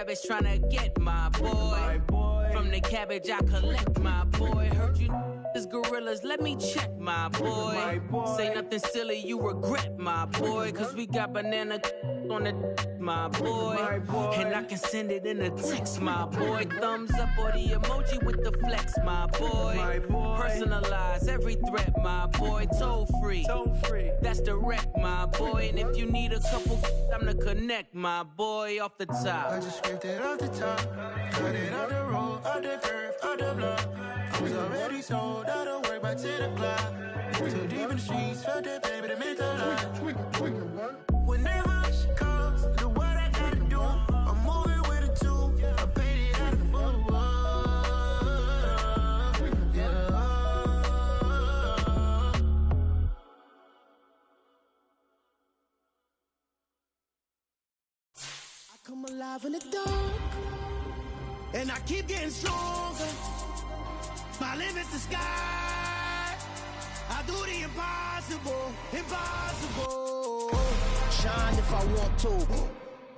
cabbage trying to get my boy. From the cabbage I collect my boy. Heard you is gorillas, let me check my boy. Say nothing silly, you regret my boy. Cause we got banana on the my boy. And I can send it in a text, my boy. Thumbs up or the emoji with the flex, my boy. Personalize every threat, my boy. Toll free, that's direct, my boy. And if you need a couple, I'm to connect, my boy, off the top. I just scraped it off the top, cut it off the road, off the curve, off the block. I was already sold, I don't work by 10 o'clock. Too deep in the streets, felt that baby, that meant a lot. Whenever she calls, do what I gotta do. I'm moving with a two, I paid it out of full. Yeah. I come alive in the dark, and I keep getting stronger. My limit's the sky. I do the impossible, impossible. Shine if I want to.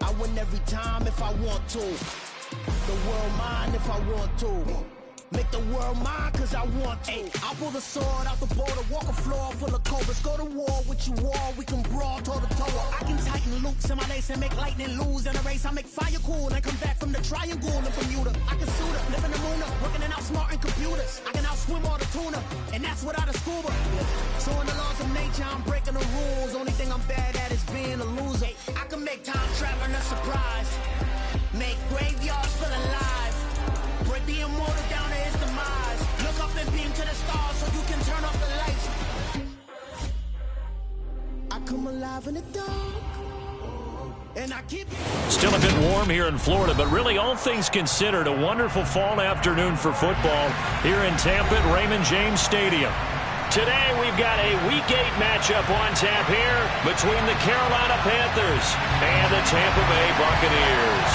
I win every time if I want to. The world mine if I want to. Make the world mine cause I want to. I pull the sword out the border, walk a floor full of cobras. Go to war with you all, we can brawl toe to toe. I can tighten loops in my lace and make lightning lose in a race. I make fire cool and come back from the triangle and Bermuda. I can suit up, live in the moon up, working and outsmarting computers. I can outswim all the tuna, and that's without a scuba. So in the laws of nature, I'm breaking the rules. Only thing I'm bad at is being a loser. I can make time traveling a surprise. Make graveyards feel alive. Break the immortal down to his demise. Look up and beam to the stars so you can turn off the lights. I come alive in the dark, and I keep... Still a bit warm here in Florida, but really all things considered, a wonderful fall afternoon for football here in Tampa at Raymond James Stadium. Today we've got a Week 8 matchup on tap here between the Carolina Panthers and the Tampa Bay Buccaneers.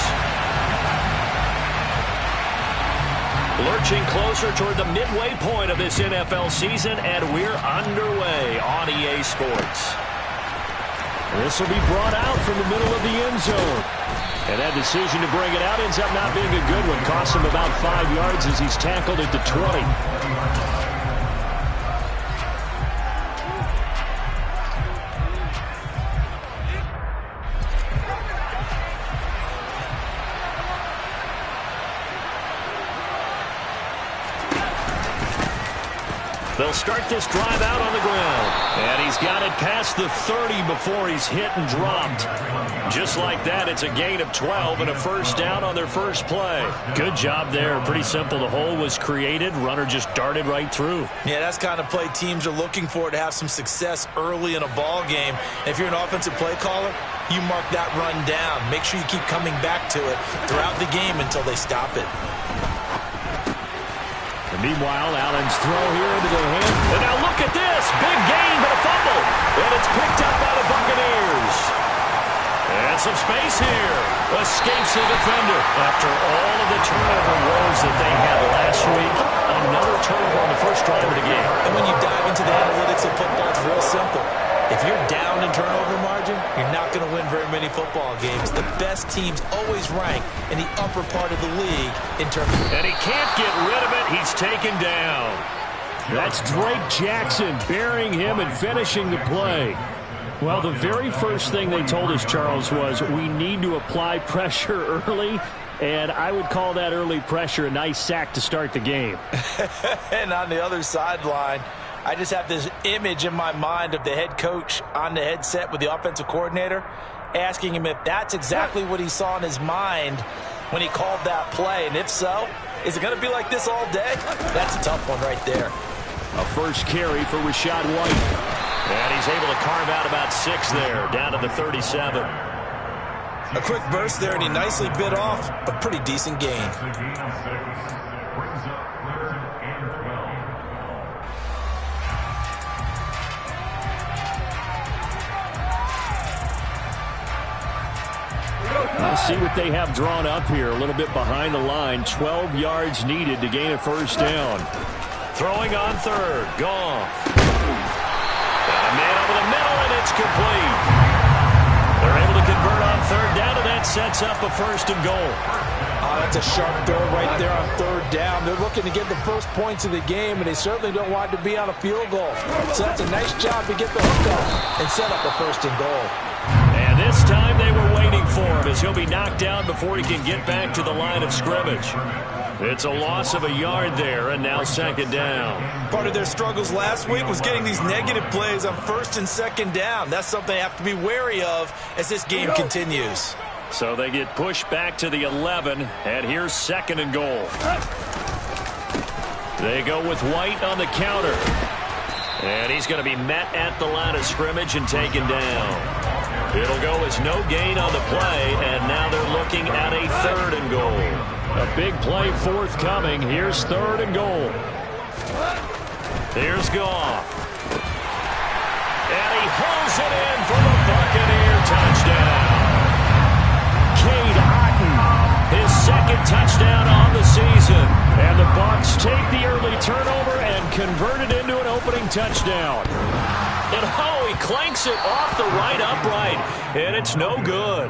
Lurching closer toward the midway point of this NFL season, and we're underway on EA Sports. This will be brought out from the middle of the end zone. And that decision to bring it out ends up not being a good one. Costs him about 5 yards as he's tackled at the 20. They'll start this drive out on the ground. And he's got it past the 30 before he's hit and dropped. Just like that, it's a gain of 12 and a first down on their first play. Good job there. Pretty simple. The hole was created. Runner just darted right through. Yeah, that's kind of play teams are looking for to have some success early in a ball game. If you're an offensive play caller, you mark that run down. Make sure you keep coming back to it throughout the game until they stop it. Meanwhile, Allen's throw here into the hand. And now look at this. Big gain, but a fumble. And it's picked up by the Buccaneers. And some space here. Escapes the defender. After all of the turnover woes that they had last week, another turnover on the first drive of the game. And when you dive into the analytics of football, it's real simple. If you're down in turnover margin, you're not going to win very many football games. The best teams always rank in the upper part of the league in terms of... And he can't get rid of it. He's taken down. That's Drake Jackson burying him and finishing the play. Well, the very first thing they told us, Charles, was we need to apply pressure early. And I would call that early pressure a nice sack to start the game. And on the other sideline, I just have this image in my mind of the head coach on the headset with the offensive coordinator asking him if that's exactly what he saw in his mind when he called that play. And if so, is it going to be like this all day? That's a tough one right there. A first carry for Rachaad White. And he's able to carve out about 6 there, down to the 37. A quick burst there, and he nicely bit off a pretty decent gain. We'll see what they have drawn up here. A little bit behind the line. 12 yards needed to gain a first down. Throwing on third. Goff. And a man over the middle, and it's complete. They're able to convert on third down, and that sets up a 1st and goal. Oh, that's a sharp throw right there on 3rd down. They're looking to get the first points of the game, and they certainly don't want it to be on a field goal. So that's a nice job to get the hook up and set up a 1st and goal. And this time they were waiting for him as he'll be knocked down before he can get back to the line of scrimmage. It's a loss of a yard there, and now 2nd down. Part of their struggles last week was getting these negative plays on 1st and 2nd down. That's something they have to be wary of as this game continues. So they get pushed back to the 11, and here's 2nd and goal. They go with White on the counter. And he's going to be met at the line of scrimmage and taken down. It'll go as no gain on the play, and now they're looking at a 3rd and goal. A big play forthcoming. Here's 3rd and goal. Here's Goff. And he hauls it in for the Buccaneer touchdown. Cade Otton, his 2nd touchdown on the season. And the Bucs take the early turnover and convert it into an opening touchdown. And oh, he clanks it off the right upright, and it's no good.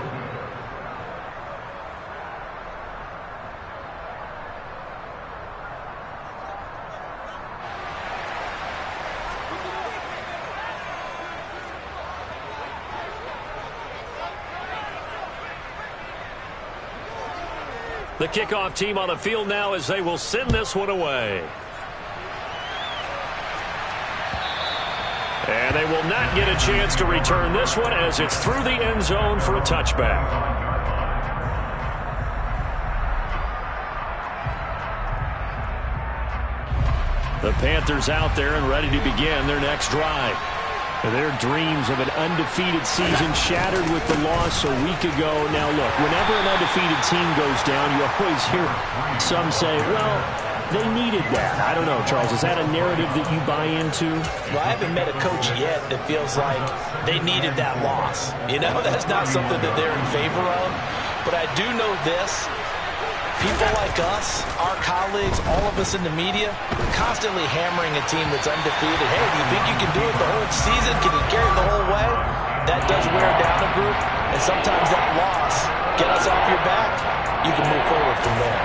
The kickoff team on the field now as they will send this one away. And they will not get a chance to return this one as it's through the end zone for a touchback. The Panthers out there and ready to begin their next drive. Their dreams of an undefeated season shattered with the loss a week ago. Now, look, whenever an undefeated team goes down, you always hear some say, well, they needed that. I don't know, Charles. Is that a narrative that you buy into? Well, I haven't met a coach yet that feels like they needed that loss. You know, that's not something that they're in favor of. But I do know this. People like us, our colleagues, all of us in the media, constantly hammering a team that's undefeated. Hey, do you think you can do it the whole season? Can you carry it the whole way? That does wear down a group. And sometimes that loss, get us off your back, you can move forward from there.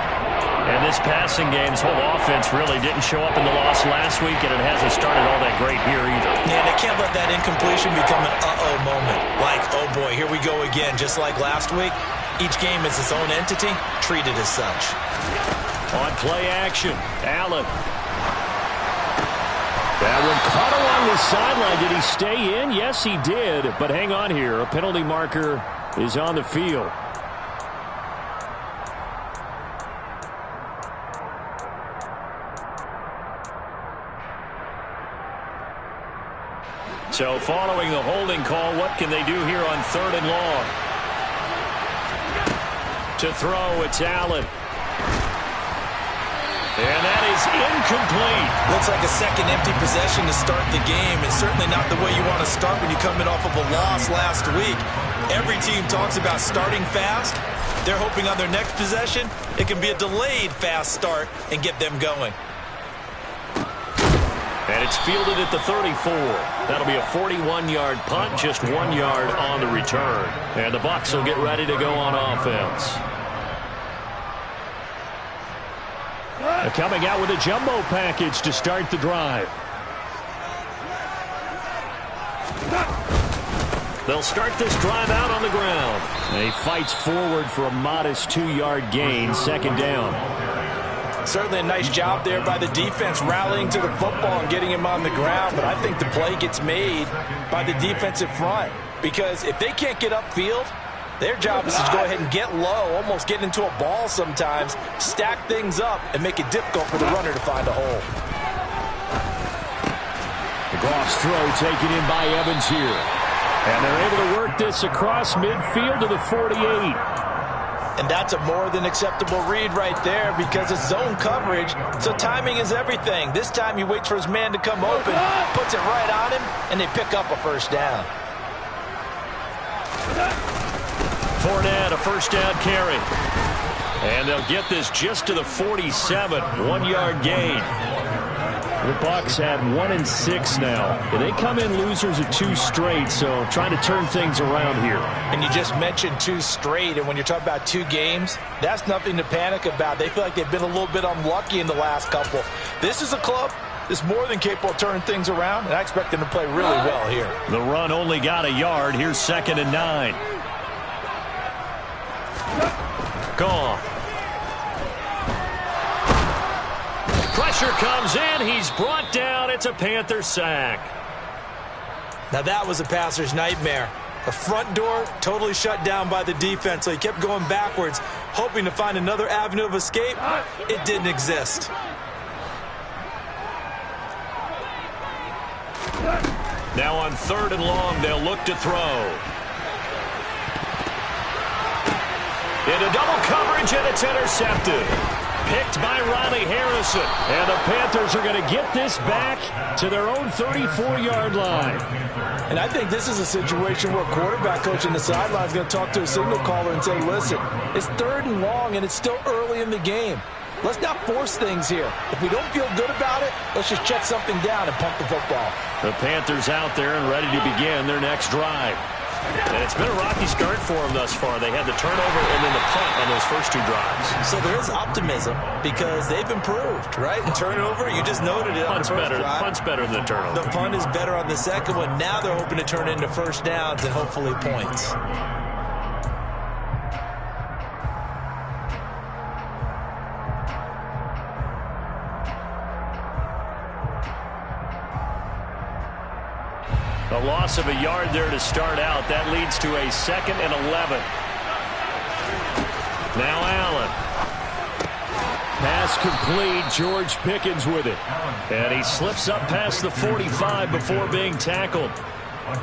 And this passing game's whole offense really didn't show up in the loss last week, and it hasn't started all that great here either. Yeah, they can't let that incompletion become an uh-oh moment. Like, oh boy, here we go again, just like last week. Each game is its own entity, treated as such. On play action, Allen. That one caught along the sideline. Did he stay in? Yes, he did. But hang on here. A penalty marker is on the field. So following the holding call, what can they do here on 3rd and long? To throw, it's Allen. And that is incomplete. Looks like a second empty possession to start the game, and certainly not the way you want to start when you come in off of a loss last week. Every team talks about starting fast. They're hoping on their next possession, it can be a delayed fast start and get them going. And it's fielded at the 34. That'll be a 41-yard punt, just 1 yard on the return. And the Bucs will get ready to go on offense. Coming out with a jumbo package to start the drive. They'll start this drive out on the ground. He fights forward for a modest 2-yard gain, 2nd down. Certainly a nice job there by the defense rallying to the football and getting him on the ground, but I think the play gets made by the defensive front because if they can't get upfield, their job is to go ahead and get low, almost get into a ball sometimes, stack things up, and make it difficult for the runner to find a hole. The Goff's throw taken in by Evans here. And they're able to work this across midfield to the 48. And that's a more than acceptable read right there because it's zone coverage, so timing is everything. This time he waits for his man to come open, puts it right on him, and they pick up a 1st down. Fournette, a 1st down carry. And they'll get this just to the 47, 1-yard gain. The Bucs at 1-6 now. They come in losers of 2 straight, so trying to turn things around here. And you just mentioned 2 straight, and when you're talking about 2 games, that's nothing to panic about. They feel like they've been a little bit unlucky in the last couple. This is a club that's more than capable of turning things around, and I expect them to play really well here. The run only got a yard. Here's 2nd and 9. Gone. Pressure comes in. He's brought down. It's a Panther sack. Now that was a passer's nightmare. The front door totally shut down by the defense, so he kept going backwards, hoping to find another avenue of escape. It didn't exist. Now on 3rd and long, they'll look to throw. Into double coverage, and it's intercepted. Picked by Ronnie Harrison. And the Panthers are going to get this back to their own 34-yard line. And I think this is a situation where a quarterback coach in the sideline is going to talk to a signal caller and say, listen, it's 3rd and long, and it's still early in the game. Let's not force things here. If we don't feel good about it, let's just check something down and pump the football. The Panthers out there and ready to begin their next drive. And it's been a rocky start for them thus far. They had the turnover and then the punt on those first 2 drives. So there is optimism because they've improved, right? The turnover, you just noted it on the first drive. Punt's better than the turnover. The punt is better on the second one. Now they're hoping to turn it into first downs and hopefully points. A loss of a yard there to start out. That leads to a 2nd and 11. Now Allen. Pass complete. George Pickens with it. And he slips up past the 45 before being tackled.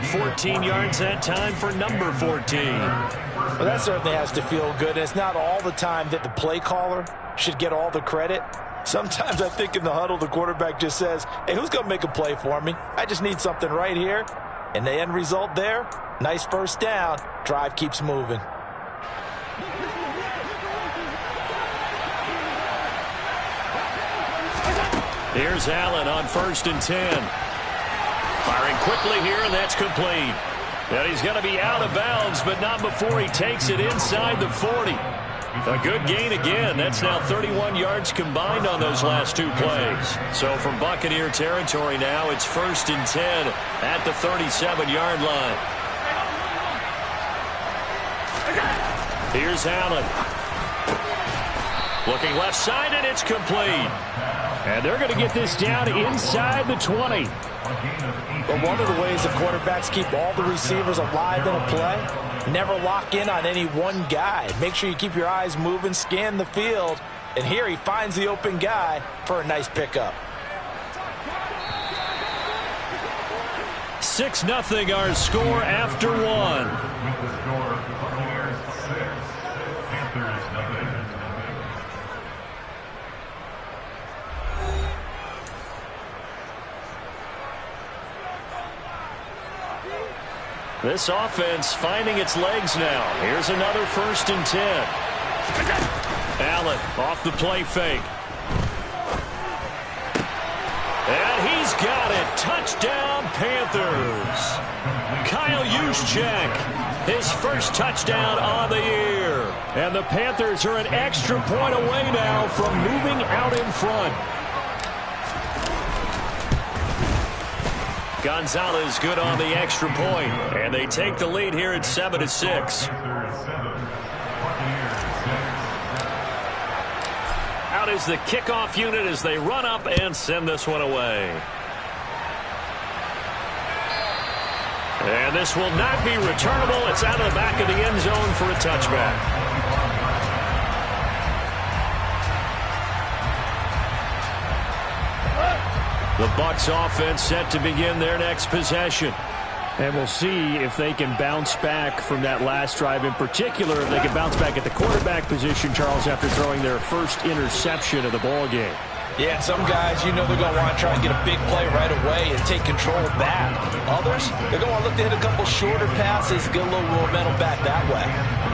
14 yards that time for number 14. Well, that certainly has to feel good. It's not all the time that the play caller should get all the credit. Sometimes I think in the huddle, the quarterback just says, hey, who's going to make a play for me? I just need something right here. And the end result there, nice first down. Drive keeps moving. Here's Allen on 1st and 10. Firing quickly here, and that's complete. And he's going to be out of bounds, but not before he takes it inside the 40. A good gain again. That's now 31 yards combined on those last 2 plays. So from Buccaneer territory now, it's 1st and 10 at the 37-yard line. Here's Allen. Looking left side, and it's complete. And they're going to get this down inside the 20. But one of the ways the quarterbacks keep all the receivers alive in a play, never lock in on any one guy. Make sure you keep your eyes moving, scan the field, and here he finds the open guy for a nice pickup. 6-0 our score after 1. This offense finding its legs now. Here's another 1st and 10. Allen off the play fake. And he's got it. Touchdown, Panthers. Kyle Juszczyk, his first touchdown on the year. And the Panthers are an extra point away now from moving out in front. Gonzalez good on the extra point, and they take the lead here at 7-6. Out is the kickoff unit as they run up and send this one away. And this will not be returnable. It's out of the back of the end zone for a touchback. The Bucs offense set to begin their next possession. And we'll see if they can bounce back from that last drive. In particular, if they can bounce back at the quarterback position, Charles, after throwing their first interception of the ball game. Yeah, and some guys, you know they're going to want to try and get a big play right away and take control back. Others, they're going to look to hit a couple shorter passes, get a little momentum back that way.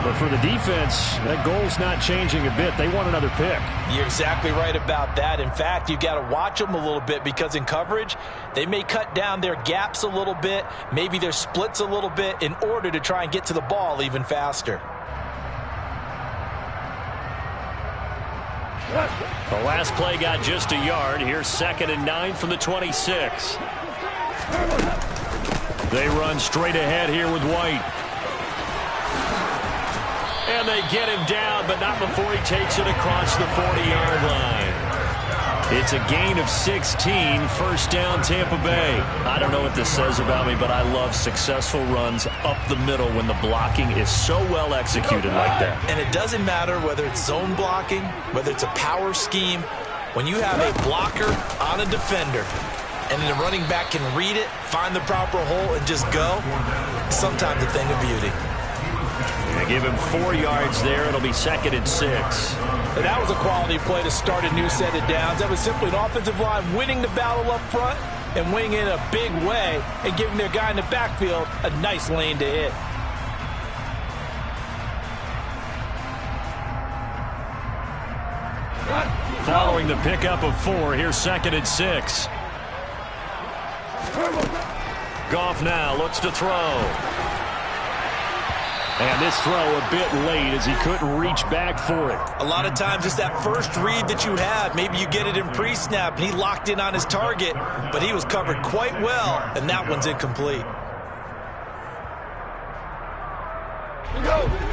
But for the defense, that goal's not changing a bit. They want another pick. You're exactly right about that. In fact, you've got to watch them a little bit because in coverage, they may cut down their gaps a little bit, maybe their splits a little bit in order to try and get to the ball even faster. The last play got just a yard. Here's 2nd and 9 from the 26. They run straight ahead here with White. And they get him down, but not before he takes it across the 40-yard line. It's a gain of 16, first down Tampa Bay. I don't know what this says about me, but I love successful runs up the middle when the blocking is so well executed like that. And it doesn't matter whether it's zone blocking, whether it's a power scheme. When you have a blocker on a defender and the running back can read it, find the proper hole, and just go, sometimes a thing of beauty. They give him 4 yards there. It'll be 2nd and 6. And that was a quality play to start a new set of downs. That was simply an offensive line winning the battle up front and winning in a big way and giving their guy in the backfield a nice lane to hit. Following the pickup of 4, here's 2nd and 6. Goff now looks to throw. And this throw a bit late as he couldn't reach back for it. A lot of times it's that first read that you have. Maybe you get it in pre-snap, and he locked in on his target, but he was covered quite well, and that one's incomplete.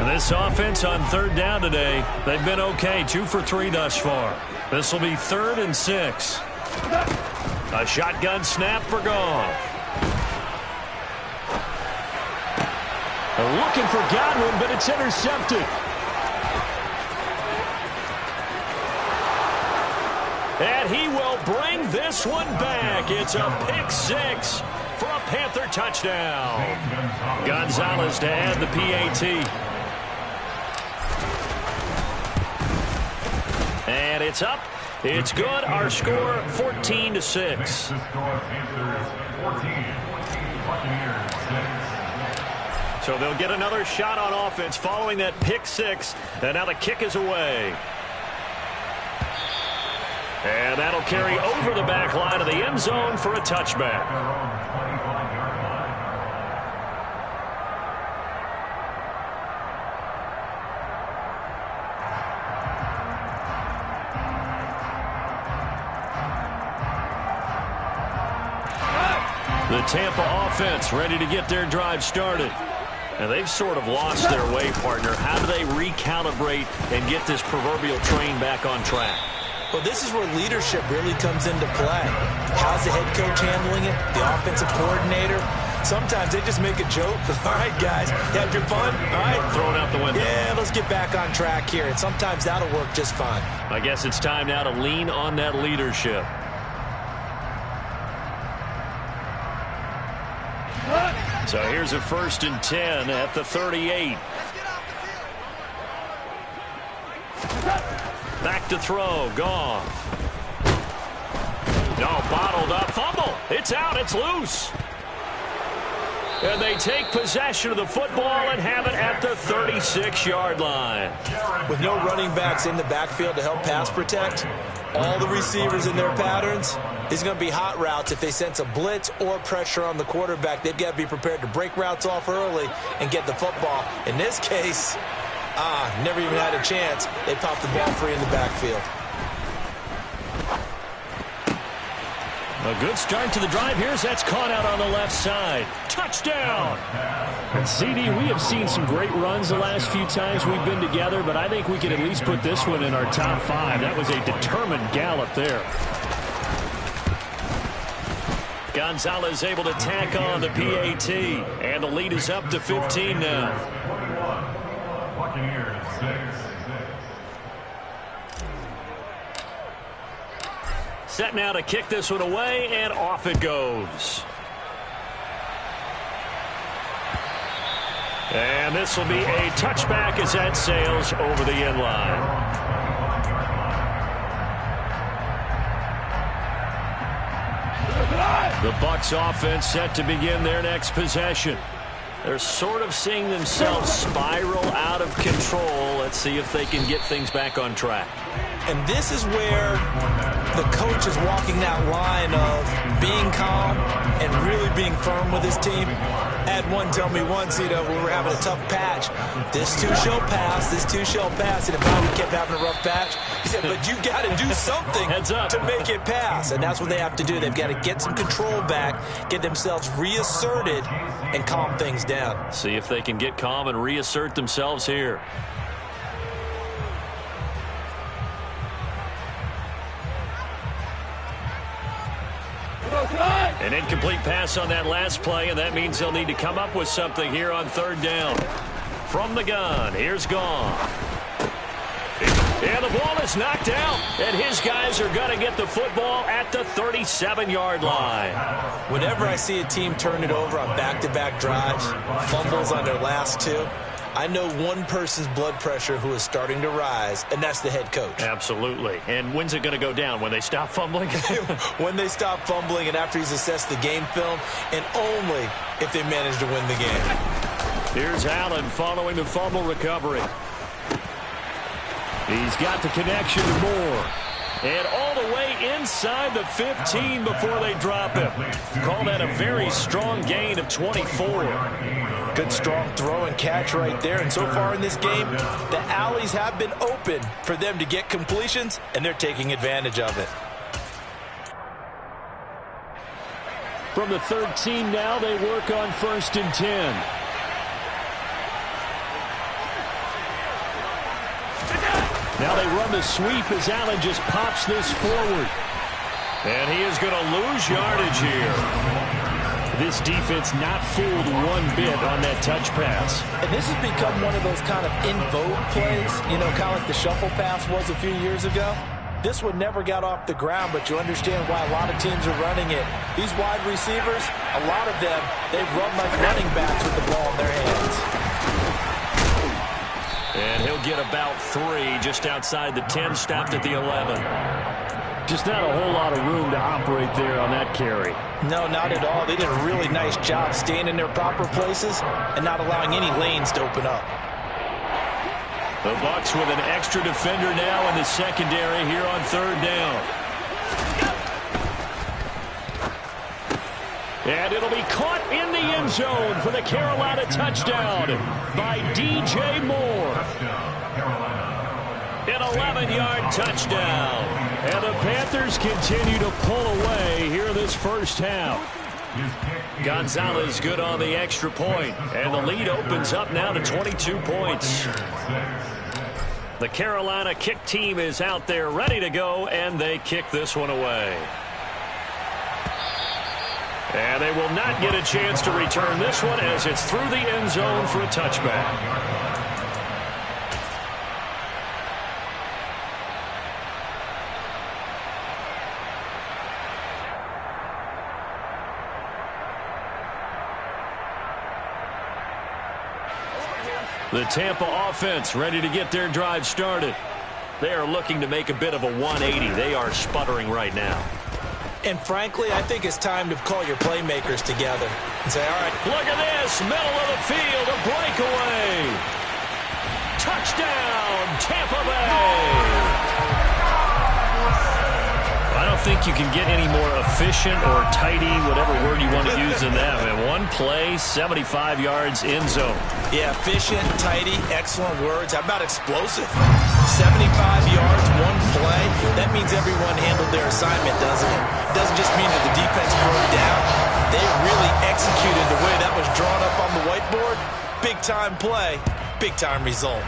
And this offense on 3rd down today, they've been okay, 2 for 3 thus far. This will be 3rd and 6. A shotgun snap for Goff. They're looking for Godwin, but it's intercepted. And he will bring this one back. It's a pick 6 for a Panther touchdown. Gonzalez to add the PAT. And it's up. It's good. Our score 14-6. So they'll get another shot on offense following that pick 6. And now the kick is away. And that'll carry over the back line of the end zone for a touchback. The Tampa offense ready to get their drive started. And they've sort of lost their way, partner. How do they recalibrate and get this proverbial train back on track? Well, this is where leadership really comes into play. How's the head coach handling it? The offensive coordinator? Sometimes they just make a joke. All right, guys, you had your fun? All right. Throw it out the window. Yeah, let's get back on track here. And sometimes that'll work just fine. I guess it's time now to lean on that leadership. So here's a 1st and 10 at the 38. Back to throw. Goff. No, bottled up. Fumble. It's out. It's loose. And they take possession of the football and have it at the 36-yard line. With no running backs in the backfield to help pass protect, all the receivers in their patterns, it's going to be hot routes. If they sense a blitz or pressure on the quarterback, they've got to be prepared to break routes off early and get the football. In this case, never even had a chance. They popped the ball free in the backfield. A good start to the drive here as that's caught out on the left side. Touchdown! And CD, we have seen some great runs the last few times we've been together, but I think we can at least put this one in our top 5. That was a determined gallop there. Gonzalez able to tack on the PAT, and the lead is up to 15 now. Set now to kick this one away, and off it goes. And this will be a touchback as that sails over the end line. The Bucs offense set to begin their next possession. They're sort of seeing themselves spiral out of control. Let's see if they can get things back on track. And this is where the coach is walking that line of being calm and really being firm with his team. I had one tell me once, when we were having a tough patch, this too shall pass, this too shall pass. And if Bobby kept having a rough patch, he said, but you got to do something to make it pass. And that's what they have to do. They've got to get some control back, get themselves reasserted, and calm things down. See if they can get calm and reassert themselves here. An incomplete pass on that last play, and that means they'll need to come up with something here on third down. From the gun, here's Goff. And the ball is knocked out, and his guys are going to get the football at the 37-yard line. Whenever I see a team turn it over on back-to-back drives, fumbles on their last two, I know one person's blood pressure who is starting to rise, and that's the head coach. Absolutely. And when's it going to go down? When they stop fumbling? When they stop fumbling and after he's assessed the game film, and only if they manage to win the game. Here's Allen following the fumble recovery. He's got the connection to Moore. And all the way inside the 15 before they drop him. Call that a very strong gain of 24. Good strong throw and catch right there. And so far in this game, the alleys have been open for them to get completions, and they're taking advantage of it. From the 13 now, they work on 1st and 10. Now they run the sweep as Allen just pops this forward. And he is going to lose yardage here. This defense not fooled one bit on that touch pass. And this has become one of those kind of in vogue plays, kind of like the shuffle pass was a few years ago. This one never got off the ground, but you understand why a lot of teams are running it. These wide receivers, a lot of them, they've run like running backs with the ball in their hands. And he'll get about 3 just outside the 10, stopped at the 11. Just not a whole lot of room to operate there on that carry. No, not at all. They did a really nice job staying in their proper places and not allowing any lanes to open up. The Bucs with an extra defender now in the secondary here on third down. And it'll be caught in the end zone for the Carolina touchdown by DJ Moore. An 11-yard touchdown. And the Panthers continue to pull away here this first half. Gonzalez good on the extra point. And the lead opens up now to 22 points. The Carolina kick team is out there ready to go, and they kick this one away. And they will not get a chance to return this one as it's through the end zone for a touchback. The Tampa offense ready to get their drive started. They are looking to make a bit of a 180. They are sputtering right now. And frankly, I think it's time to call your playmakers together and say, all right. Look at this, middle of the field, a breakaway. Touchdown, Tampa Bay. I don't think you can get any more efficient or tidy, whatever word you want to use in that. And one play, 75 yards in zone. Yeah, efficient, tidy, excellent words. How about explosive? 75 yards, one play. That means everyone handled their assignment, doesn't it? It doesn't just mean that the defense broke down. They really executed the way that was drawn up on the whiteboard. Big-time play, big-time result.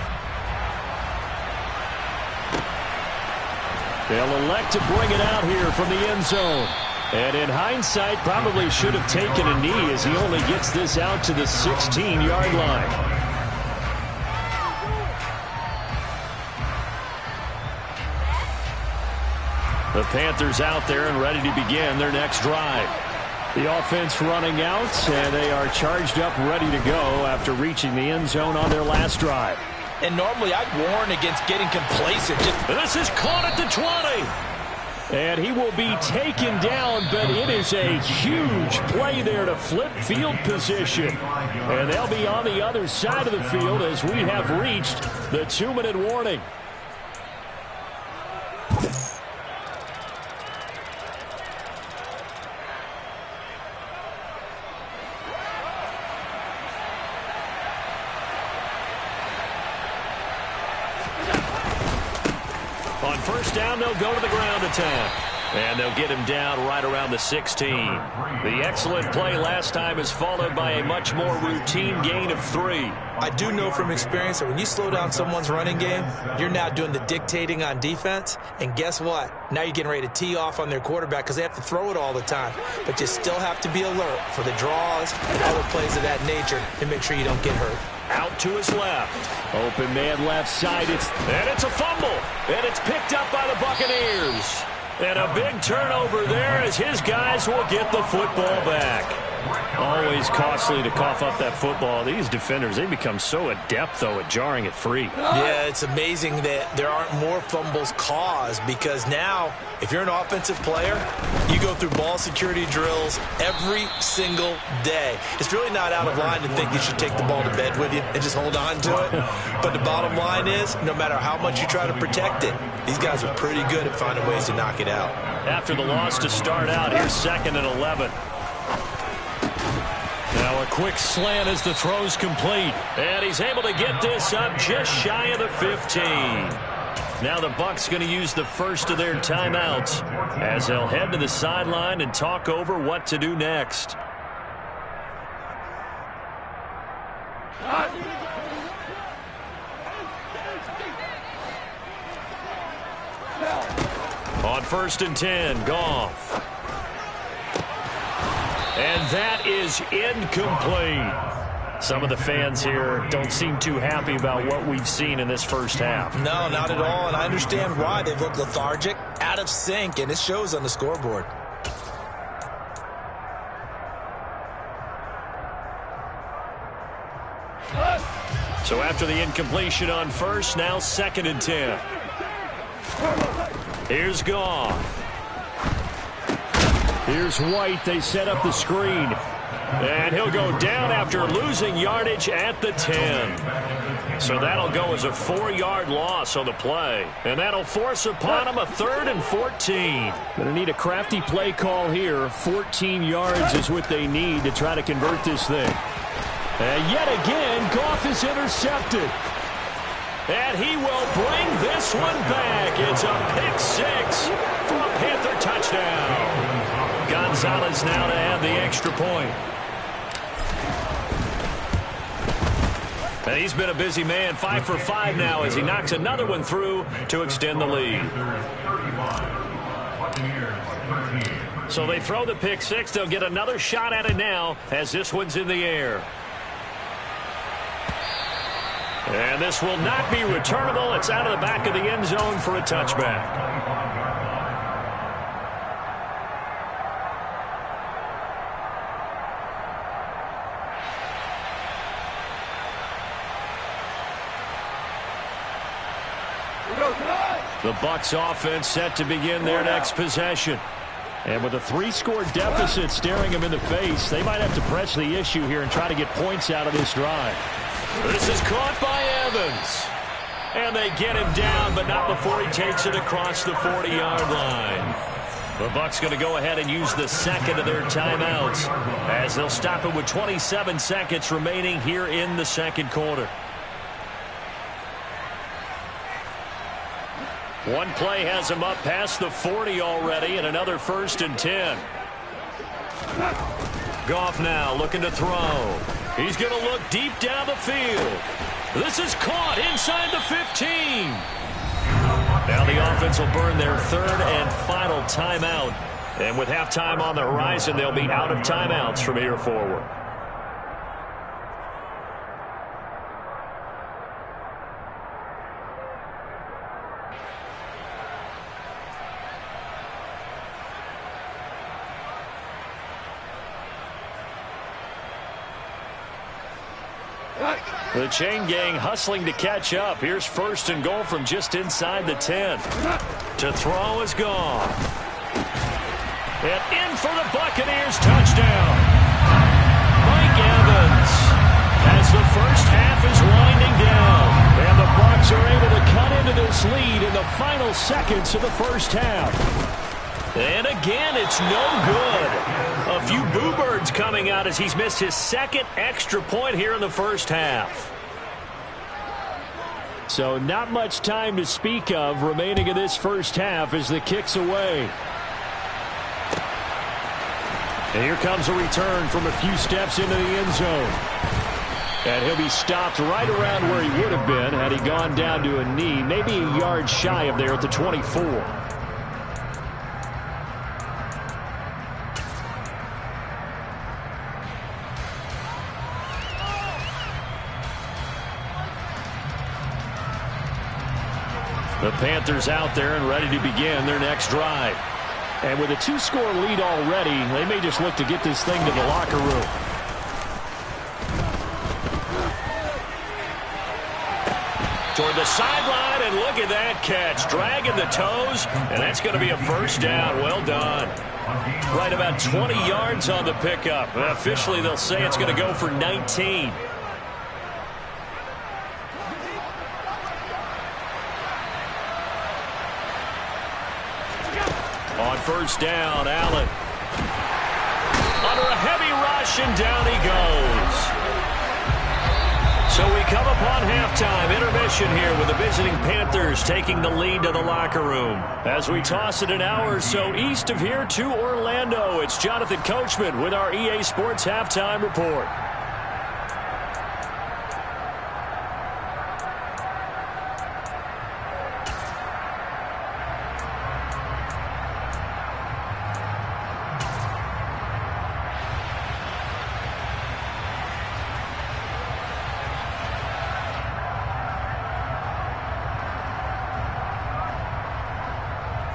They'll elect to bring it out here from the end zone. And in hindsight, probably should have taken a knee as he only gets this out to the 16-yard line. The Panthers out there and ready to begin their next drive. The offense running out, and they are charged up, ready to go after reaching the end zone on their last drive. And normally I'd warn against getting complacent. This is caught at the 20. And he will be taken down, but it is a huge play there to flip field position. And they'll be on the other side of the field as we have reached the 2-minute warning. On first down, they'll go to the ground attack. And they'll get him down right around the 16. The excellent play last time is followed by a much more routine gain of 3. I do know from experience that when you slow down someone's running game, you're now doing the dictating on defense. And guess what? Now you're getting ready to tee off on their quarterback because they have to throw it all the time. But you still have to be alert for the draws and other plays of that nature to make sure you don't get hurt. Out to his left. Open man left side. And it's a fumble. And it's picked up by the Buccaneers. And a big turnover there as his guys will get the football back. Always costly to cough up that football. These defenders, they become so adept, though, at jarring it free. Yeah, it's amazing that there aren't more fumbles caused because now, if you're an offensive player, you go through ball security drills every single day. It's really not out of line to think you should take the ball to bed with you and just hold on to it. But the bottom line is, no matter how much you try to protect it, these guys are pretty good at finding ways to knock it out. After the loss to start out, here's 2nd and 11. Now a quick slant as the throw's complete. And he's able to get this up just shy of the 15. Now the Bucs going to use the first of their timeouts as they'll head to the sideline and talk over what to do next. On 1st and 10, Goff. And that is incomplete. Some of the fans here don't seem too happy about what we've seen in this first half. No, not at all, and I understand why. They've looked lethargic, out of sync, and it shows on the scoreboard. So after the incompletion on first, now 2nd and 10. Here's Goff. Here's White. They set up the screen. And he'll go down after losing yardage at the 10. So that'll go as a 4-yard loss on the play. And that'll force upon him a 3rd and 14. Going to need a crafty play call here. 14 yards is what they need to try to convert this thing. And yet again, Goff is intercepted. And he will bring this one back. It's a pick 6 for a Panther touchdown. Gonzalez now to add the extra point. And he's been a busy man, 5 for 5 now as he knocks another one through to extend the lead. So they throw the pick 6. They'll get another shot at it now as this one's in the air. And this will not be returnable. It's out of the back of the end zone for a touchback. The Bucs offense set to begin their next possession. And with a 3-score deficit staring them in the face, they might have to press the issue here and try to get points out of this drive. This is caught by Evans. And they get him down, but not before he takes it across the 40-yard line. The Bucs going to go ahead and use the 2nd of their timeouts as they'll stop it with 27 seconds remaining here in the 2nd quarter. One play has him up past the 40 already, and another 1st and 10. Goff now looking to throw. He's going to look deep down the field. This is caught inside the 15. Now the offense will burn their 3rd and final timeout. And with halftime on the horizon, they'll be out of timeouts from here forward. The chain gang hustling to catch up. Here's first and goal from just inside the 10. To throw is gone. And in for the Buccaneers touchdown. Mike Evans as the first half is winding down. And the Bucs are able to cut into this lead in the final seconds of the first half. And again, it's no good. A few boo birds coming out as he's missed his second extra point here in the first half. So not much time to speak of remaining in this first half as the kick's away. And here comes a return from a few steps into the end zone. And he'll be stopped right around where he would have been had he gone down to a knee, maybe a yard shy of there at the 24. The Panthers out there and ready to begin their next drive. And with a 2-score lead already, they may just look to get this thing to the locker room. Toward the sideline, and look at that catch. Dragging the toes, and that's going to be a first down. Well done. Right about 20 yards on the pickup. Officially, they'll say it's going to go for 19. On first down, Allen. Under a heavy rush, and down he goes. So we come upon halftime intermission here with the visiting Panthers taking the lead to the locker room. As we toss it an hour or so east of here to Orlando, it's Jonathan Coachman with our EA Sports Halftime Report.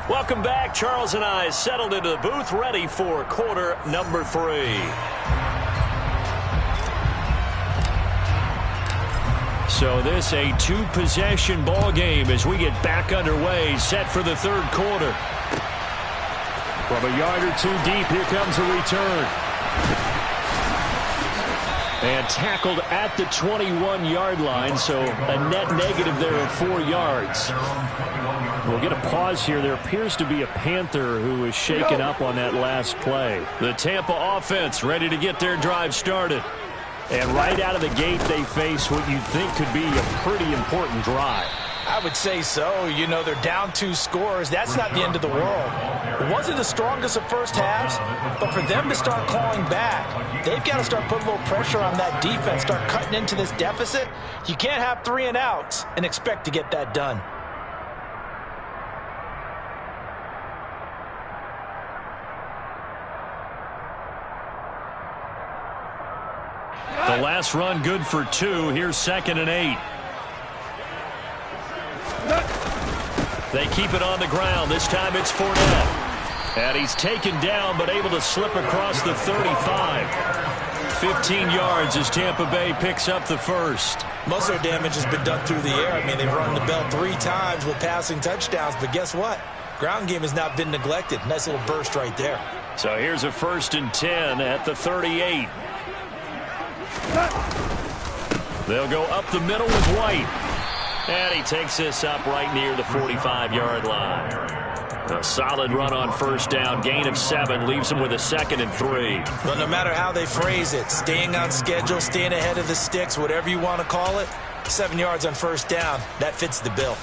Welcome back. Charles and I settled into the booth, ready for quarter number 3. So this a 2-possession ball game as we get back underway, set for the third quarter. From a yard or two deep, here comes a return. And tackled at the 21-yard line, so a net negative there of 4 yards. We'll get a pause here. There appears to be a Panther who is shaken up on that last play. The Tampa offense ready to get their drive started. And right out of the gate, they face what you'd think could be a pretty important drive. I would say so. You know, they're down 2 scores. That's not the end of the world. It wasn't the strongest of first halves, but for them to start clawing back, they've got to start putting a little pressure on that defense, start cutting into this deficit. You can't have 3 and outs and expect to get that done. The last run good for 2. Here's 2nd and 8. They keep it on the ground. This time it's Fournette. And he's taken down but able to slip across the 35. 15 yards as Tampa Bay picks up the first. Most of their damage has been done through the air. I mean, they've rung the bell 3 times with passing touchdowns. But guess what? Ground game has not been neglected. Nice little burst right there. So here's a 1st and 10 at the 38. They'll go up the middle with White. And he takes this up right near the 45-yard line. A solid run on first down. Gain of 7 leaves him with a 2nd and 3. But no matter how they phrase it, staying on schedule, staying ahead of the sticks, whatever you want to call it, 7 yards on first down, that fits the bill.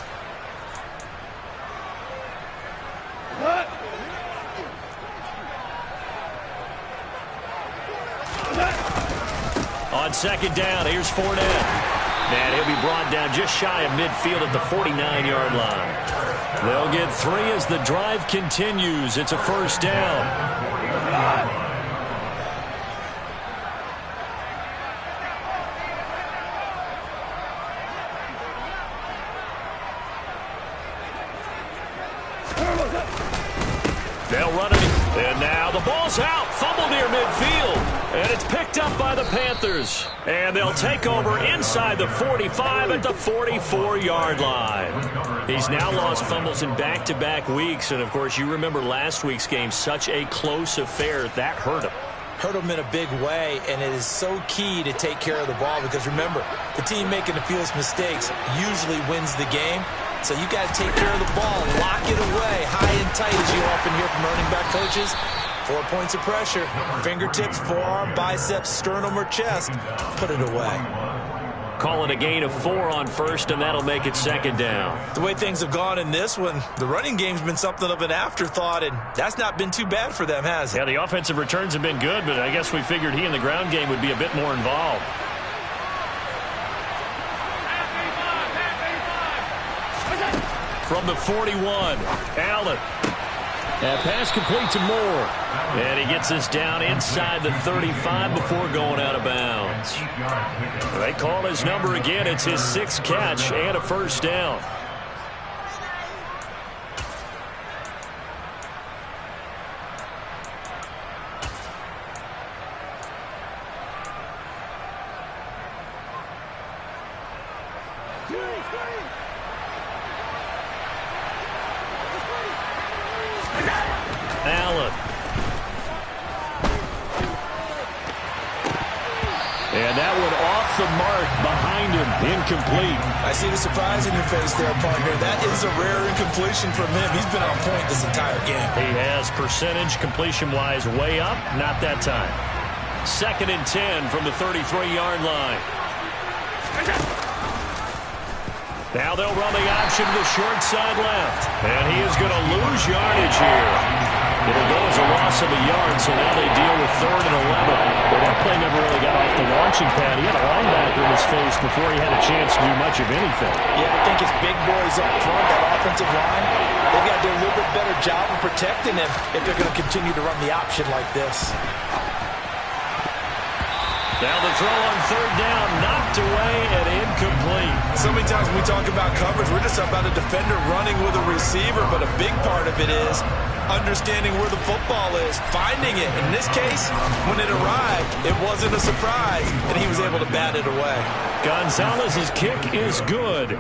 On 2nd down, here's Fournette. And he'll be brought down just shy of midfield at the 49-yard line. They'll get 3 as the drive continues. It's a first down. They'll run it. And now the ball's out. Fumble near midfield. And it's picked up by the Panthers. And they'll take over inside the 45 at the 44-yard line. He's now lost fumbles in back-to-back weeks. And, of course, you remember last week's game, such a close affair. That hurt him. Hurt him in a big way, and it is so key to take care of the ball because, remember, the team making the fewest mistakes usually wins the game. So you got to take care of the ball, lock it away, high and tight, as you often hear from running back coaches. 4 points of pressure, fingertips, forearm, biceps, sternum, or chest. Put it away. Call it a gain of 4 on first, and that'll make it second down. The way things have gone in this one, the running game's been something of an afterthought, and that's not been too bad for them, has it? Yeah, the offensive returns have been good, but I guess we figured he in the ground game would be a bit more involved. From the 41, Allen. That pass complete to Moore. And he gets us down inside the 35 before going out of bounds. They call his number again. It's his 6th catch and a first down. Allen. And that one off the mark behind him. Incomplete. I see the surprise in your face there, partner. That is a rare incompletion from him. He's been on point this entire game. He has percentage completion-wise way up. Not that time. 2nd and 10 from the 33-yard line. Now they'll run the option to the short side left. And he is going to lose yardage here. It'll go as a loss of a yard, so now they deal with 3rd and 11. But that play never really got off the launching pad. He had a linebacker in his face before he had a chance to do much of anything. Yeah, I think his big boys up front, that offensive line, they've got to do a little bit better job of protecting him if they're going to continue to run the option like this. Now the throw on 3rd down, knocked away and incomplete. So many times when we talk about coverage, we're just about a defender running with a receiver, but a big part of it is understanding where the football is, finding it. In this case, when it arrived, it wasn't a surprise, and he was able to bat it away. Gonzalez's kick is good.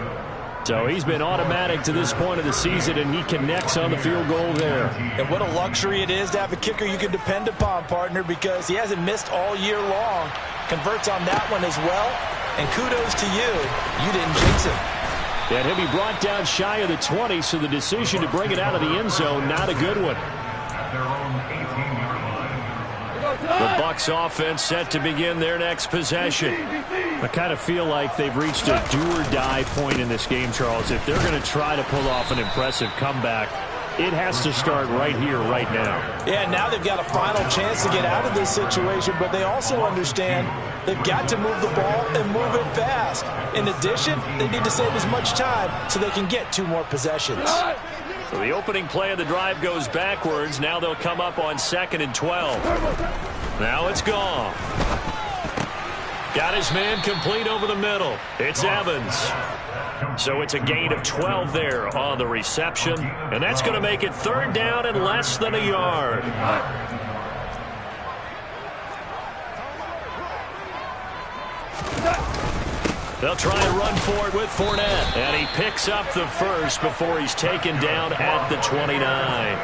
So he's been automatic to this point of the season, and he connects on the field goal there. And what a luxury it is to have a kicker you can depend upon, partner, because he hasn't missed all year long. Converts on that one as well. And kudos to you. You didn't jinx him. And he'll be brought down shy of the 20, so the decision to bring it out of the end zone, not a good one. The Bucs offense set to begin their next possession. I kind of feel like they've reached a do-or-die point in this game, Charles. If they're going to try to pull off an impressive comeback, it has to start right here, right now. Yeah, now they've got a final chance to get out of this situation, but they also understand they've got to move the ball and move it fast. In addition, they need to save as much time so they can get 2 more possessions. So the opening play of the drive goes backwards. Now they'll come up on 2nd and 12. Now it's gone. Got his man complete over the middle. It's Evans. So it's a gain of 12 there on the reception. And that's going to make it 3rd down and less than a yard. They'll try and run for it with Fournette. And he picks up the first before he's taken down at the 29.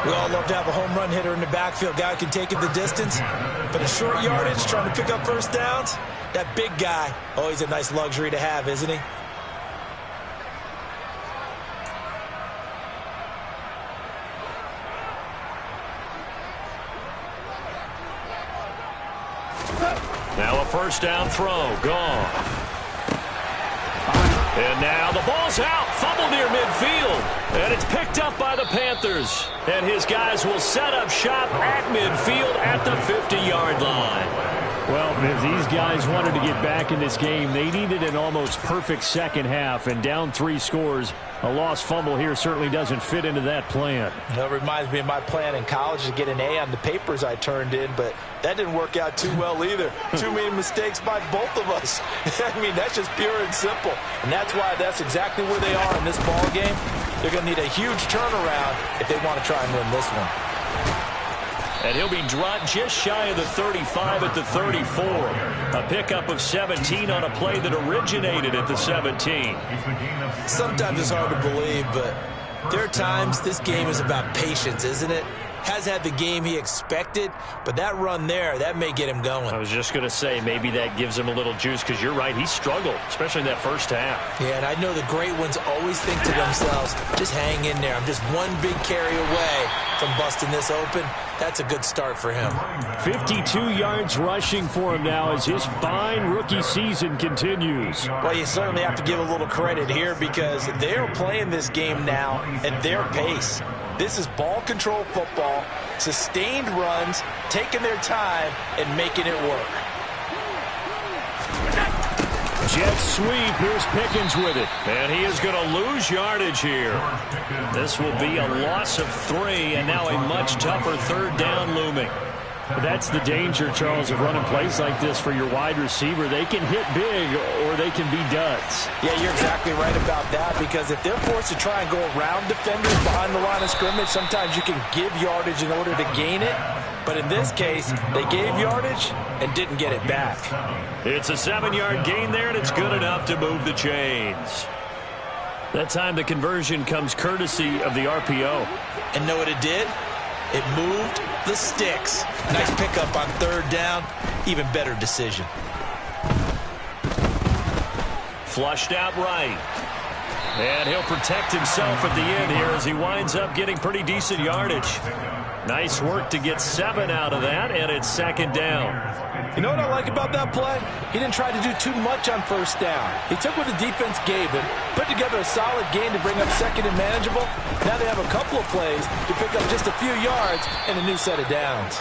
We all love to have a home run hitter in the backfield. Guy can take it the distance. But a short yardage, trying to pick up first downs, that big guy, always a nice luxury to have, isn't he? Now a first down throw, gone. And now the ball's out, fumble near midfield. And it's picked up by the Panthers. And his guys will set up shop at midfield at the 50-yard line. Well, if these guys wanted to get back in this game, they needed an almost perfect second half. And down 3 scores, a lost fumble here certainly doesn't fit into that plan. That reminds me of my plan in college to get an A on the papers I turned in, but that didn't work out too well either. Too many mistakes by both of us. I mean, that's just pure and simple. And that's why that's exactly where they are in this ball game. they're going to need a huge turnaround if they want to try and win this one. And he'll be dropped just shy of the 35 at the 34. A pickup of 17 on a play that originated at the 17. Sometimes it's hard to believe, but there are times this game is about patience, isn't it? Has had the game he expected, but that run there, that may get him going. I was just going to say, maybe that gives him a little juice, because you're right, he struggled, especially in that first half. Yeah, and I know the great ones always think to themselves, just hang in there. I'm just one big carry away from busting this open. That's a good start for him. 52 yards rushing for him now as his fine rookie season continues. Well, you certainly have to give a little credit here because they're playing this game now at their pace. This is ball control football, sustained runs, taking their time, and making it work. Jet sweep. Here's Pickens with it. And he is going to lose yardage here. This will be a loss of 3, and now a much tougher third down looming. That's the danger, Charles, of running plays like this for your wide receiver. They can hit big or they can be duds. Yeah, you're exactly right about that, because if they're forced to try and go around defenders behind the line of scrimmage, sometimes you can give yardage in order to gain it. But in this case, they gave yardage and didn't get it back. It's a 7-yard gain there, and it's good enough to move the chains. That time the conversion comes courtesy of the RPO. And know what it did? It moved the sticks. Nice pickup on third down. Even better decision. Flushed out right. And he'll protect himself at the end here as he winds up getting pretty decent yardage. Nice work to get 7 out of that, and it's second down. You know what I like about that play? He didn't try to do too much on first down. He took what the defense gave him, put together a solid gain to bring up second and manageable. Now they have a couple of plays to pick up just a few yards and a new set of downs.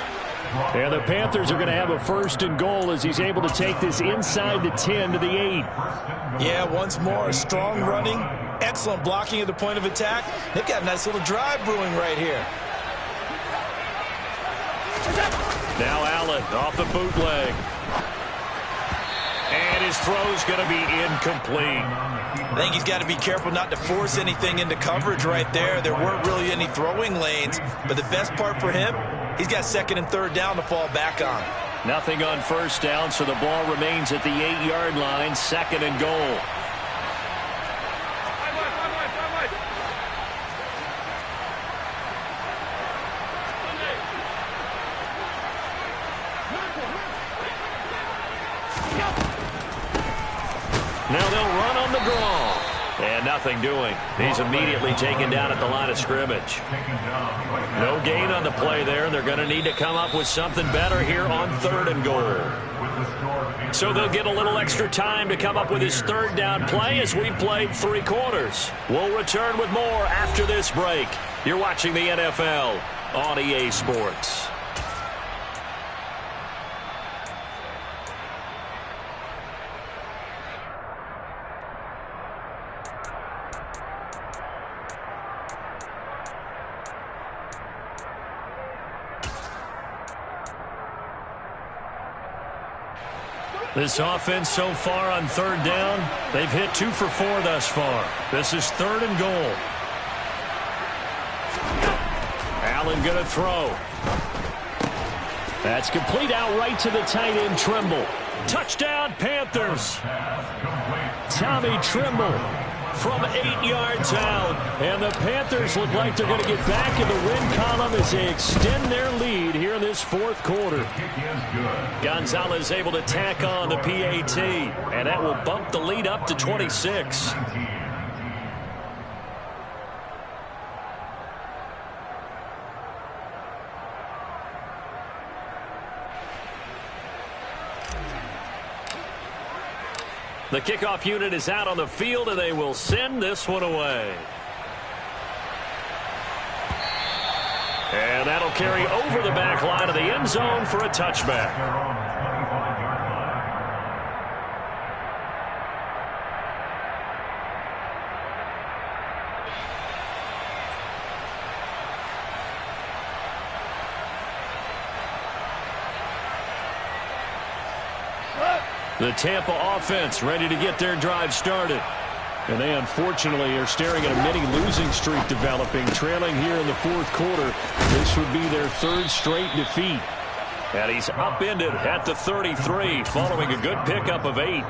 And the Panthers are going to have a first and goal as he's able to take this inside the 10 to the 8. Yeah, once more, strong running, excellent blocking at the point of attack. They've got a nice little drive brewing right here. Now Allen off the bootleg. And his throw's going to be incomplete. I think he's got to be careful not to force anything into coverage right there. There weren't really any throwing lanes, but the best part for him, he's got second and third down to fall back on. Nothing on first down, so the ball remains at the 8-yard line, second and goal. Now they'll run on the draw. And nothing doing. He's immediately taken down at the line of scrimmage. No gain on the play there. They're going to need to come up with something better here on third and goal. So they'll get a little extra time to come up with his third down play as we've played 3 quarters. We'll return with more after this break. You're watching the NFL on EA Sports. This offense so far on third down, they've hit 2 for 4 thus far. This is third and goal. Allen going to throw. That's complete out right to the tight end, Trimble. Touchdown, Panthers. Tommy Trimble from 8 yards out. And the Panthers look like they're going to get back in the win column as they extend their lead here in this fourth quarter. Gonzalez able to tack on the PAT, and that will bump the lead up to 26. The kickoff unit is out on the field, and they will send this one away. And that'll carry over the back line of the end zone for a touchback. The Tampa offense ready to get their drive started. And they unfortunately are staring at a mini losing streak developing, trailing here in the fourth quarter. This would be their third straight defeat. And he's upended at the 33 following a good pickup of 8.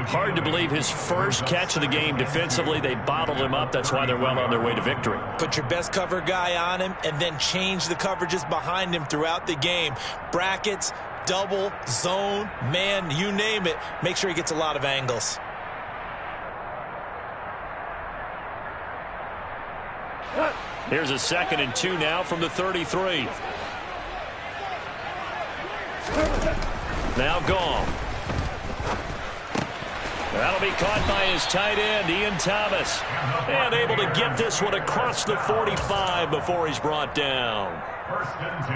Hard to believe his first catch of the game defensively. They bottled him up. That's why they're well on their way to victory. Put your best cover guy on him and then change the coverages behind him throughout the game. Brackets, double, zone, man, you name it. Make sure he gets a lot of angles. Here's a 2nd and 2 now from the 33. Now gone. That'll be caught by his tight end, Ian Thomas. And able to get this one across the 45 before he's brought down.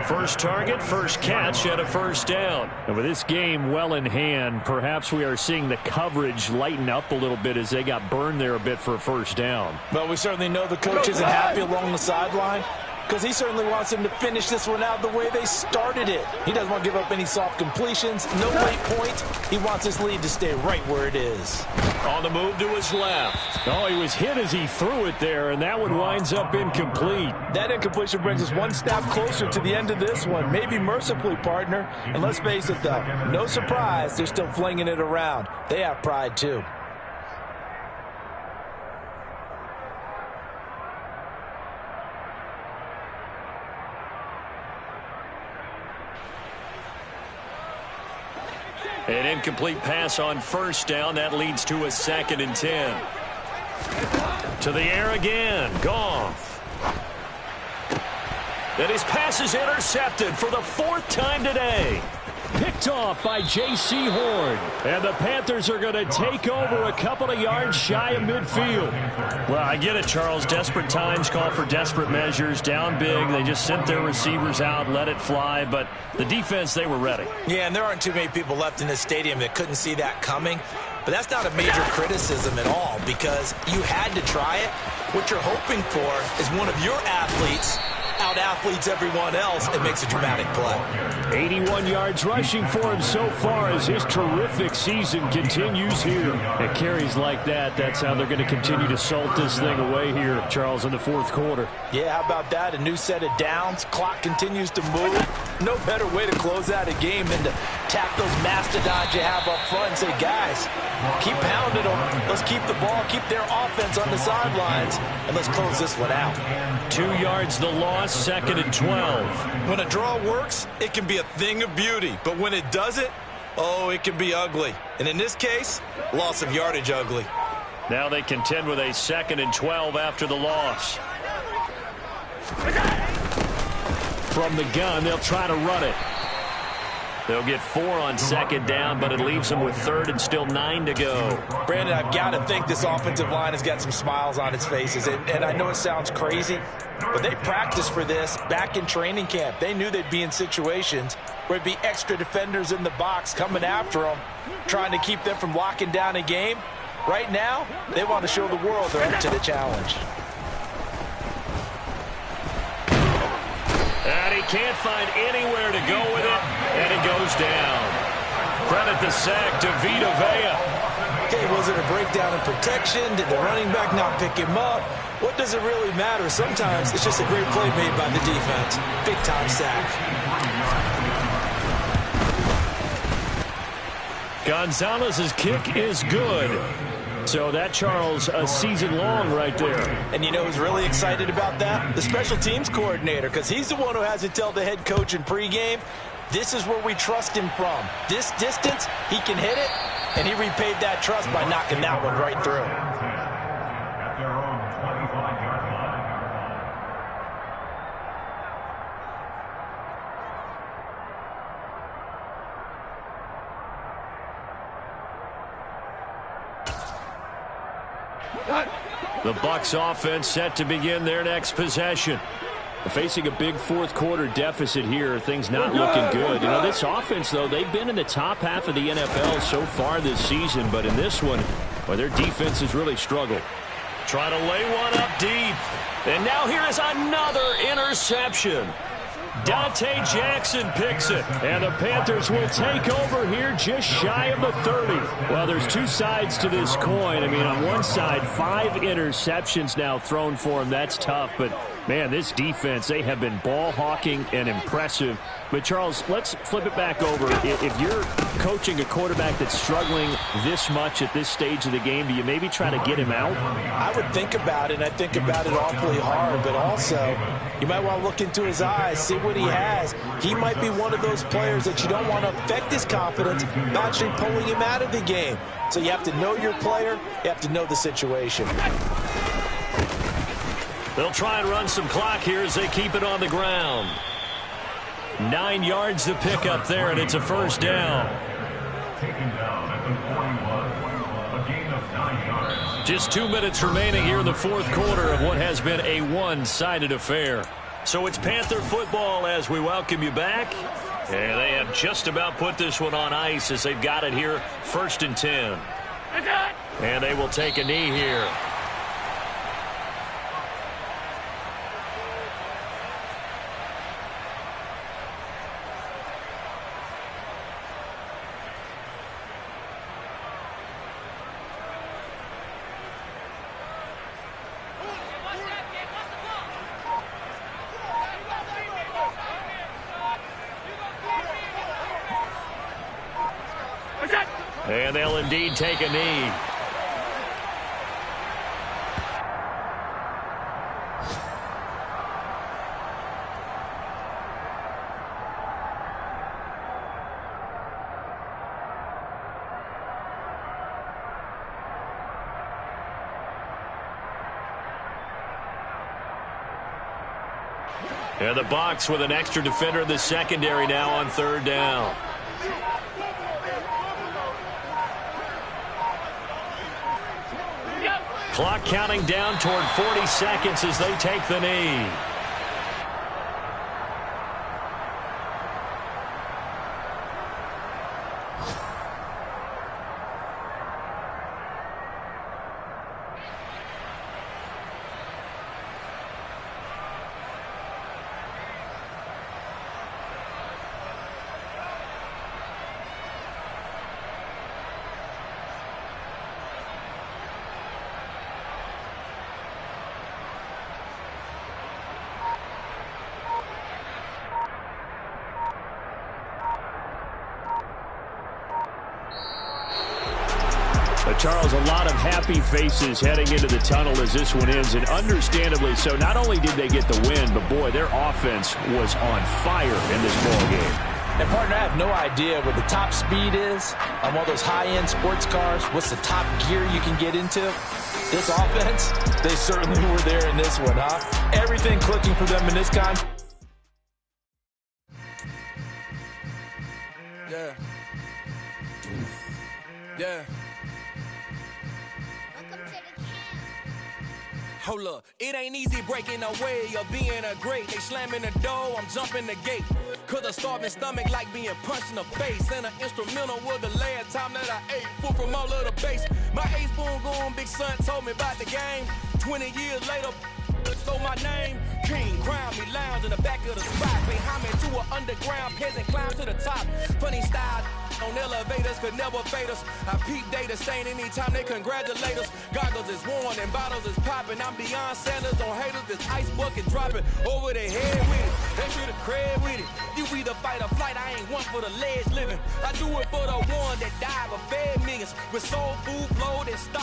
First target, first catch, and a first down. And with this game well in hand, perhaps we are seeing the coverage lighten up a little bit as they got burned there a bit for a first down. Well, we certainly know the coach isn't happy along the sideline because he certainly wants them to finish this one out the way they started it. He doesn't want to give up any soft completions, no late points. He wants his lead to stay right where it is. On the move to his left. Oh, he was hit as he threw it there, and that one winds up incomplete. That incompletion brings us one step closer to the end of this one. Maybe mercifully, partner. And let's face it, though, no surprise, they're still flinging it around. They have pride, too. An incomplete pass on first down. That leads to a 2nd and 10. To the air again. Goff. And his pass is intercepted for the 4th time today. Picked off by J.C. Horn. And the Panthers are going to take over a couple of yards shy of midfield. Well, I get it, Charles. Desperate times call for desperate measures. Down big. They just sent their receivers out, let it fly. But the defense, they were ready. Yeah, and there aren't too many people left in this stadium that couldn't see that coming. But that's not a major criticism at all because you had to try it. What you're hoping for is one of your athletes out-athletes everyone else and makes a dramatic play. 81 yards rushing for him so far as his terrific season continues here. At carries like that, that's how they're going to continue to salt this thing away here, Charles, in the fourth quarter. Yeah, how about that? A new set of downs. Clock continues to move. No better way to close out a game than to tap those mastodons you have up front and say, guys, keep pounding them. Let's keep the ball, keep their offense on the sidelines, and let's close this one out. 2 yards the loss, 2nd and 12. When a draw works, it can be a thing of beauty. But when it doesn't, oh, it can be ugly. And in this case, loss of yardage ugly. Now they contend with a 2nd and 12 after the loss. From the gun, they'll try to run it. They'll get 4 on 2nd down, but it leaves them with 3rd and still 9 to go. Brandon, I've got to think this offensive line has got some smiles on its faces. And I know it sounds crazy, but they practiced for this back in training camp. They knew they'd be in situations where it'd be extra defenders in the box coming after them, trying to keep them from locking down a game. Right now, they want to show the world they're up to the challenge. And he can't find anywhere to go with it, and it goes down. Credit the sack to Vita Vea. Okay, was it a breakdown in protection? Did the running back not pick him up? What does it really matter? Sometimes it's just a great play made by the defense. Big-time sack. Gonzalez's kick is good. So that, Charles, a season long right there. And you know who's really excited about that? The special teams coordinator, because he's the one who has to tell the head coach in pregame, this is where we trust him from. This distance, he can hit it, and he repaid that trust by knocking that one right through. The Bucs offense set to begin their next possession. Facing a big fourth quarter deficit here, things not looking good. You know, this offense, though, they've been in the top half of the NFL so far this season, but in this one, well, their defense has really struggled. Trying to lay one up deep. And now here is another interception. Dante Jackson picks it, and the Panthers will take over here just shy of the 30. Well, there's two sides to this coin. I mean, on one side, 5 interceptions now thrown for him. That's tough, but, man, this defense, they have been ball hawking and impressive. But, Charles, let's flip it back over. If you're coaching a quarterback that's struggling this much at this stage of the game, do you maybe try to get him out? I would think about it, and I think about it awfully hard, but also you might want to look into his eyes, see what he has. He might be one of those players that you don't want to affect his confidence by actually pulling him out of the game. So you have to know your player. You have to know the situation. They'll try and run some clock here as they keep it on the ground. 9 yards to pick up there, and it's a first down. Just 2 minutes remaining here in the fourth quarter of what has been a one-sided affair. So it's Panther football as we welcome you back. And they have just about put this one on ice as they've got it here, 1st and 10. And they will take a knee here. And they'll indeed take a knee. And the Bucs with an extra defender in the secondary now on 3rd down. Clock counting down toward 40 seconds as they take the knee. Charles, a lot of happy faces heading into the tunnel as this one ends, and understandably so. Not only did they get the win, but, boy, their offense was on fire in this ball game. And, partner, I have no idea what the top speed is on one of those high-end sports cars. What's the top gear you can get into? This offense, they certainly were there in this one, huh? Everything clicking for them in this con. Yeah. Yeah. Hold up, it ain't easy breaking away or being a great. They slamming the door, I'm jumping the gate. Cause a starving stomach like being punched in the face. And an instrumental was the last time that I ate food from all of the base. My ace spoon going, big son told me about the game. 20 years later, stole my name. King crown me lounge in the back of the spot. Pay homage to an underground peasant, climb to the top. Funny style on elevators could never fade us. I peep data stain anytime they congratulate us. Goggles is worn and bottles is popping. I'm beyond Sanders on haters. This ice bucket dropping over their head with it. They should have cred with it. You either fight or flight. I ain't one for the ledge living. I do it for the one that died but fed millions with soul food, flowed and stock.